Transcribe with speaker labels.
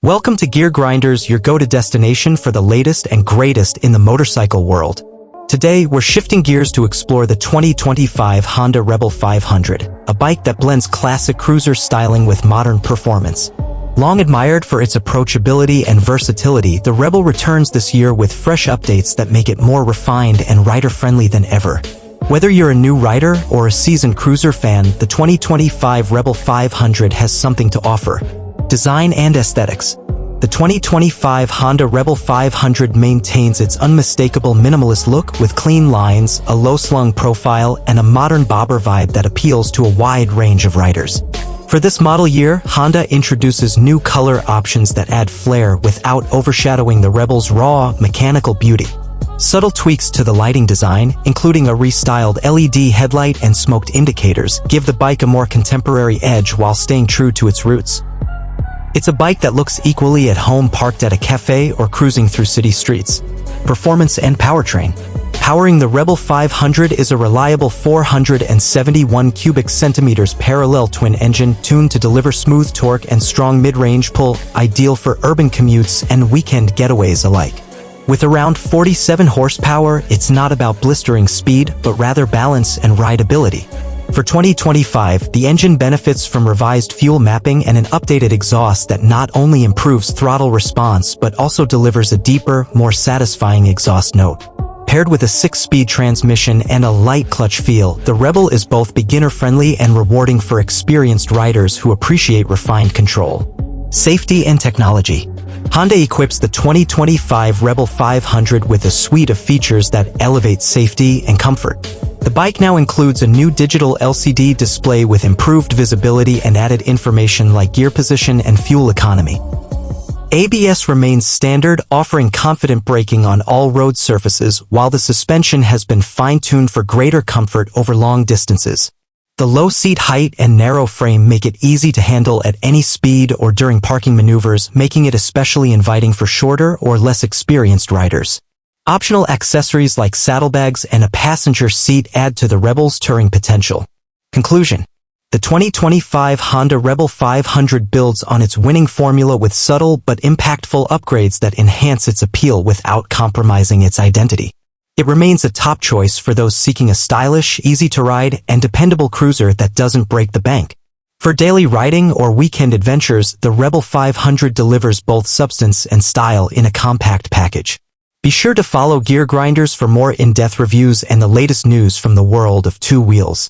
Speaker 1: Welcome to Gear Grinders, your go-to destination for the latest and greatest in the motorcycle world. Today, we're shifting gears to explore the 2025 Honda Rebel 500, a bike that blends classic cruiser styling with modern performance. Long admired for its approachability and versatility, the Rebel returns this year with fresh updates that make it more refined and rider-friendly than ever. Whether you're a new rider or a seasoned cruiser fan, the 2025 Rebel 500 has something to offer. Design and aesthetics. The 2025 Honda Rebel 500 maintains its unmistakable minimalist look with clean lines, a low-slung profile, and a modern bobber vibe that appeals to a wide range of riders. For this model year, Honda introduces new color options that add flair without overshadowing the Rebel's raw, mechanical beauty. Subtle tweaks to the lighting design, including a restyled LED headlight and smoked indicators, give the bike a more contemporary edge while staying true to its roots. It's a bike that looks equally at home parked at a cafe or cruising through city streets. Performance and powertrain. Powering the Rebel 500 is a reliable 471 cubic centimeters parallel twin engine tuned to deliver smooth torque and strong mid-range pull, ideal for urban commutes and weekend getaways alike. With around 47 horsepower, it's not about blistering speed, but rather balance and rideability. For 2025, the engine benefits from revised fuel mapping and an updated exhaust that not only improves throttle response but also delivers a deeper, more satisfying exhaust note. Paired with a 6-speed transmission and a light clutch feel, the Rebel is both beginner-friendly and rewarding for experienced riders who appreciate refined control. Safety and technology. Honda equips the 2025 Rebel 500 with a suite of features that elevate safety and comfort. The bike now includes a new digital LCD display with improved visibility and added information like gear position and fuel economy. ABS remains standard, offering confident braking on all road surfaces, while the suspension has been fine-tuned for greater comfort over long distances. The low seat height and narrow frame make it easy to handle at any speed or during parking maneuvers, making it especially inviting for shorter or less experienced riders. Optional accessories like saddlebags and a passenger seat add to the Rebel's touring potential. Conclusion. The 2025 Honda Rebel 500 builds on its winning formula with subtle but impactful upgrades that enhance its appeal without compromising its identity. It remains a top choice for those seeking a stylish, easy-to-ride, and dependable cruiser that doesn't break the bank. For daily riding or weekend adventures, the Rebel 500 delivers both substance and style in a compact package. Be sure to follow Gear Grinders for more in-depth reviews and the latest news from the world of two wheels.